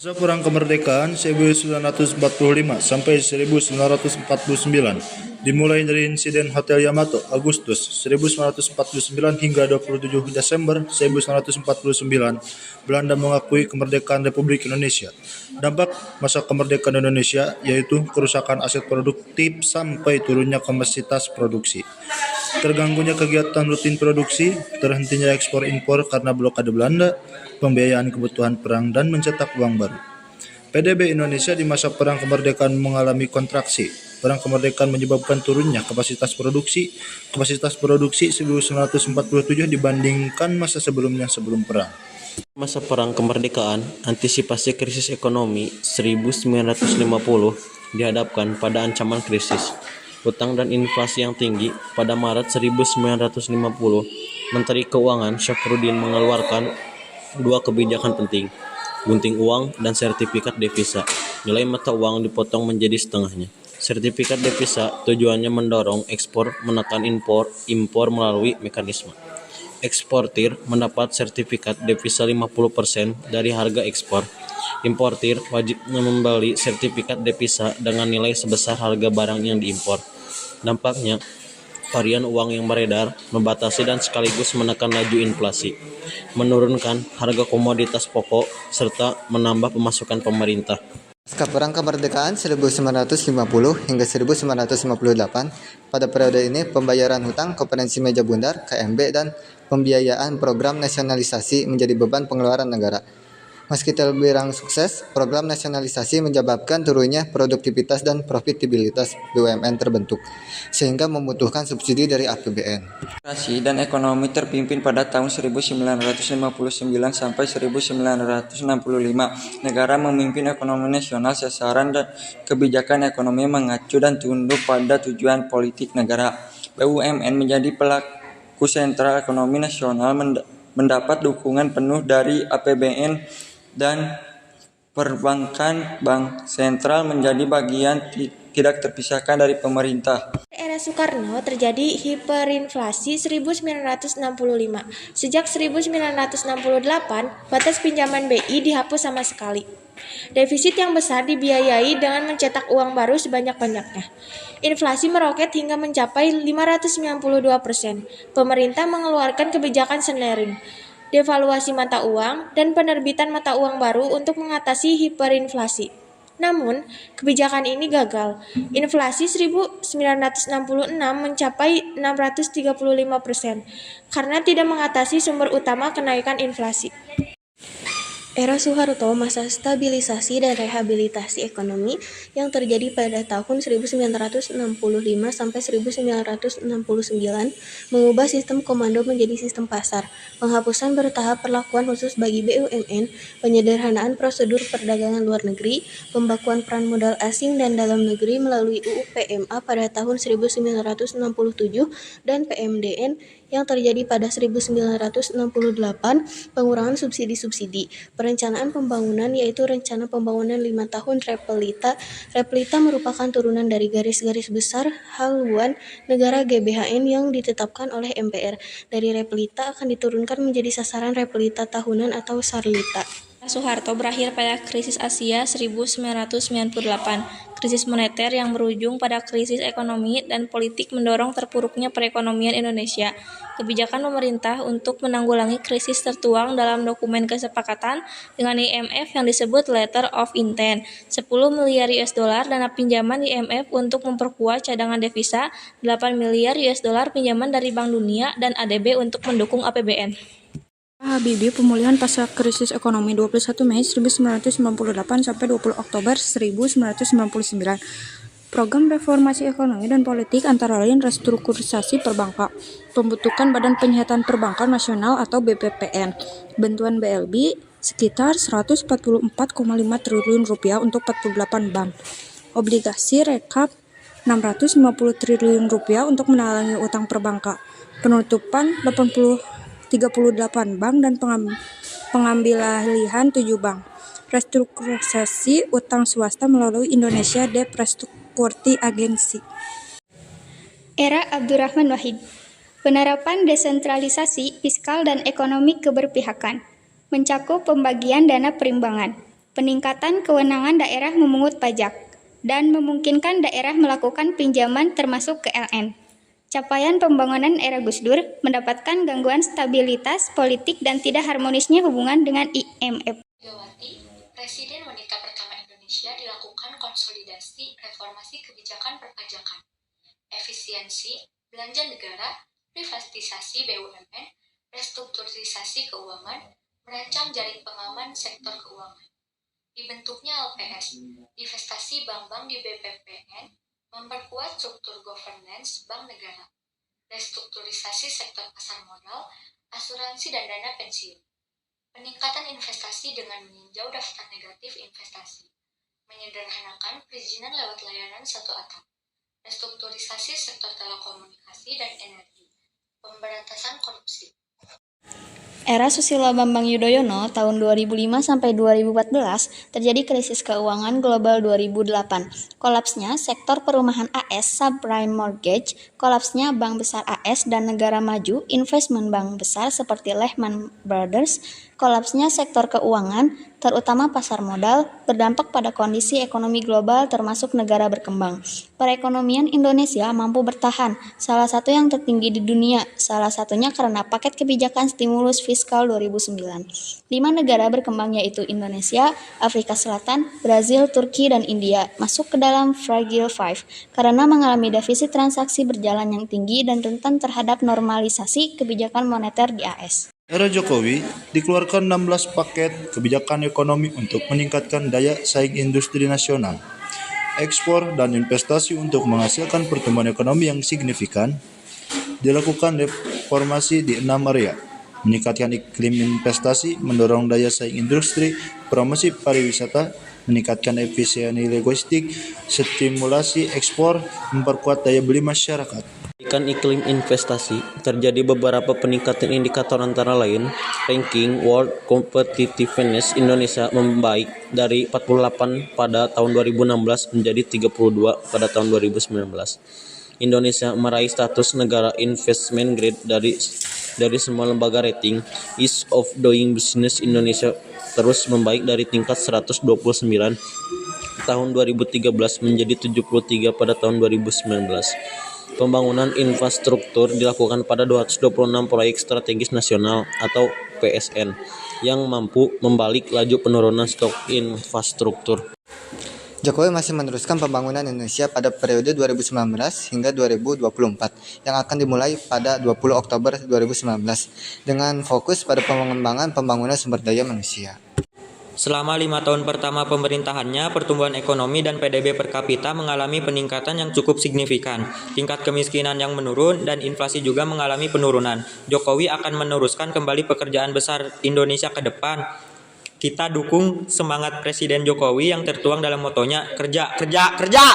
Masa Perang Kemerdekaan 1945 sampai 1949 dimulai dari insiden Hotel Yamato Agustus 1949 hingga 27 Desember 1949 Belanda mengakui kemerdekaan Republik Indonesia. Dampak masa kemerdekaan Indonesia yaitu kerusakan aset produktif sampai turunnya kapasitas produksi. Terganggunya kegiatan rutin produksi, terhentinya ekspor impor karena blokade Belanda, pembiayaan kebutuhan perang dan mencetak uang baru. PDB Indonesia di masa Perang Kemerdekaan mengalami kontraksi. Perang Kemerdekaan menyebabkan turunnya kapasitas produksi 1947 dibandingkan masa sebelumnya sebelum perang. Masa Perang Kemerdekaan, antisipasi krisis ekonomi 1950 dihadapkan pada ancaman krisis utang dan inflasi yang tinggi. Pada Maret 1950, Menteri Keuangan Syafruddin mengeluarkan dua kebijakan penting, gunting uang dan sertifikat devisa. Nilai mata uang dipotong menjadi setengahnya. Sertifikat devisa tujuannya mendorong ekspor, menekan impor melalui mekanisme. Eksportir mendapat sertifikat devisa 50% dari harga ekspor. Importir wajib membeli sertifikat devisa dengan nilai sebesar harga barang yang diimpor. Dampaknya, varian uang yang beredar membatasi dan sekaligus menekan laju inflasi, menurunkan harga komoditas pokok, serta menambah pemasukan pemerintah. Pasca Perang Kemerdekaan 1950 hingga 1958, pada periode ini pembayaran hutang Koperasi Meja Bundar (KMB) dan pembiayaan program nasionalisasi menjadi beban pengeluaran negara. Meski terbilang sukses, program nasionalisasi menyebabkan turunnya produktivitas dan profitabilitas BUMN terbentuk, sehingga membutuhkan subsidi dari APBN. Demokrasi dan ekonomi terpimpin pada tahun 1959 sampai 1965. Negara memimpin ekonomi nasional, sasaran dan kebijakan ekonomi mengacu dan tunduk pada tujuan politik negara. BUMN menjadi pelaku sentral ekonomi nasional, mendapat dukungan penuh dari APBN dan perbankan. Bank sentral menjadi bagian tidak terpisahkan dari pemerintah. Era Soekarno terjadi hiperinflasi 1965. Sejak 1968, batas pinjaman BI dihapus sama sekali. Defisit yang besar dibiayai dengan mencetak uang baru sebanyak-banyaknya. Inflasi meroket hingga mencapai 592%. Pemerintah mengeluarkan kebijakan Snelling, devaluasi mata uang, dan penerbitan mata uang baru untuk mengatasi hiperinflasi. Namun, kebijakan ini gagal. Inflasi 1966 mencapai 635% karena tidak mengatasi sumber utama kenaikan inflasi. Era Soeharto, masa stabilisasi dan rehabilitasi ekonomi yang terjadi pada tahun 1965 sampai 1969, mengubah sistem komando menjadi sistem pasar, penghapusan bertahap perlakuan khusus bagi BUMN, penyederhanaan prosedur perdagangan luar negeri, pembakuan peran modal asing dan dalam negeri melalui UU PMA pada tahun 1967 dan PMDN yang terjadi pada 1968, pengurangan subsidi-subsidi, perencanaan pembangunan yaitu rencana pembangunan 5 tahun Repelita. Repelita merupakan turunan dari garis-garis besar haluan negara GBHN yang ditetapkan oleh MPR. Dari Repelita akan diturunkan menjadi sasaran Repelita tahunan atau Sarlita. Soeharto berakhir pada krisis Asia 1998. Krisis moneter yang berujung pada krisis ekonomi dan politik mendorong terpuruknya perekonomian Indonesia. Kebijakan pemerintah untuk menanggulangi krisis tertuang dalam dokumen kesepakatan dengan IMF yang disebut Letter of Intent. 10 miliar US dollar dana pinjaman IMF untuk memperkuat cadangan devisa, 8 miliar US dollar pinjaman dari Bank Dunia dan ADB untuk mendukung APBN. Habibie, pemulihan pasca krisis ekonomi 21 Mei 1998 sampai 20 Oktober 1999. Program reformasi ekonomi dan politik antara lain restrukturisasi perbankan, pembentukan Badan Penyihatan Perbankan Nasional atau BPPN, bantuan BLB sekitar 144,5 triliun rupiah untuk 48 bank, obligasi rekap 650 triliun rupiah untuk menalangi utang perbankan, penutupan 38 bank dan pengambilalihan 7 bank, restrukturisasi utang swasta melalui Indonesia Debt Restructuring Agency. Era Abdurrahman Wahid, penerapan desentralisasi fiskal dan ekonomi keberpihakan, mencakup pembagian dana perimbangan, peningkatan kewenangan daerah memungut pajak, dan memungkinkan daerah melakukan pinjaman termasuk KLN. Capaian pembangunan era Gus Dur mendapatkan gangguan stabilitas politik dan tidak harmonisnya hubungan dengan IMF. Megawati, Presiden wanita pertama Indonesia, dilakukan konsolidasi reformasi kebijakan perpajakan, efisiensi, belanja negara, privatisasi BUMN, restrukturisasi keuangan, merancang jaring pengaman sektor keuangan. Dibentuknya LPS, divestasi bank-bank di BPPN, memperkuat struktur governance bank negara, restrukturisasi sektor pasar modal, asuransi dan dana pensiun. Peningkatan investasi dengan meninjau daftar negatif investasi, menyederhanakan perizinan lewat layanan satu atap, restrukturisasi sektor telekomunikasi dan energi, pemberantasan korupsi. Era Susilo Bambang Yudhoyono tahun 2005 sampai 2014 terjadi krisis keuangan global 2008. Kolapsnya sektor perumahan AS subprime mortgage, kolapsnya bank besar AS dan negara maju, investment bank besar seperti Lehman Brothers, kolapsnya sektor keuangan, terutama pasar modal, berdampak pada kondisi ekonomi global termasuk negara berkembang. Perekonomian Indonesia mampu bertahan, salah satu yang tertinggi di dunia, salah satunya karena paket kebijakan stimulus fiskal 2009. 5 negara berkembang yaitu Indonesia, Afrika Selatan, Brazil, Turki, dan India masuk ke dalam Fragile Five karena mengalami defisit transaksi berjalan yang tinggi dan rentan terhadap normalisasi kebijakan moneter di AS. Era Jokowi, dikeluarkan 16 paket kebijakan ekonomi untuk meningkatkan daya saing industri nasional, ekspor dan investasi untuk menghasilkan pertumbuhan ekonomi yang signifikan. Dilakukan reformasi di 6 area, meningkatkan iklim investasi, mendorong daya saing industri, promosi pariwisata, meningkatkan efisiensi logistik, stimulasi ekspor, memperkuat daya beli masyarakat. Pendidikan iklim investasi, terjadi beberapa peningkatan indikator antara lain, ranking World Competitiveness Indonesia membaik dari 48 pada tahun 2016 menjadi 32 pada tahun 2019. Indonesia meraih status negara investment grade dari semua lembaga rating. Ease of Doing Business Indonesia terus membaik dari tingkat 129 tahun 2013 menjadi 73 pada tahun 2019. Pembangunan infrastruktur dilakukan pada 226 proyek strategis nasional atau PSN yang mampu membalik laju penurunan stok infrastruktur. Jokowi masih meneruskan pembangunan Indonesia pada periode 2019 hingga 2024 yang akan dimulai pada 20 Oktober 2019 dengan fokus pada pengembangan pembangunan sumber daya manusia. Selama 5 tahun pertama pemerintahannya, pertumbuhan ekonomi dan PDB per kapita mengalami peningkatan yang cukup signifikan. Tingkat kemiskinan yang menurun dan inflasi juga mengalami penurunan. Jokowi akan meneruskan kembali pekerjaan besar Indonesia ke depan. Kita dukung semangat Presiden Jokowi yang tertuang dalam motonya kerja, kerja, kerja!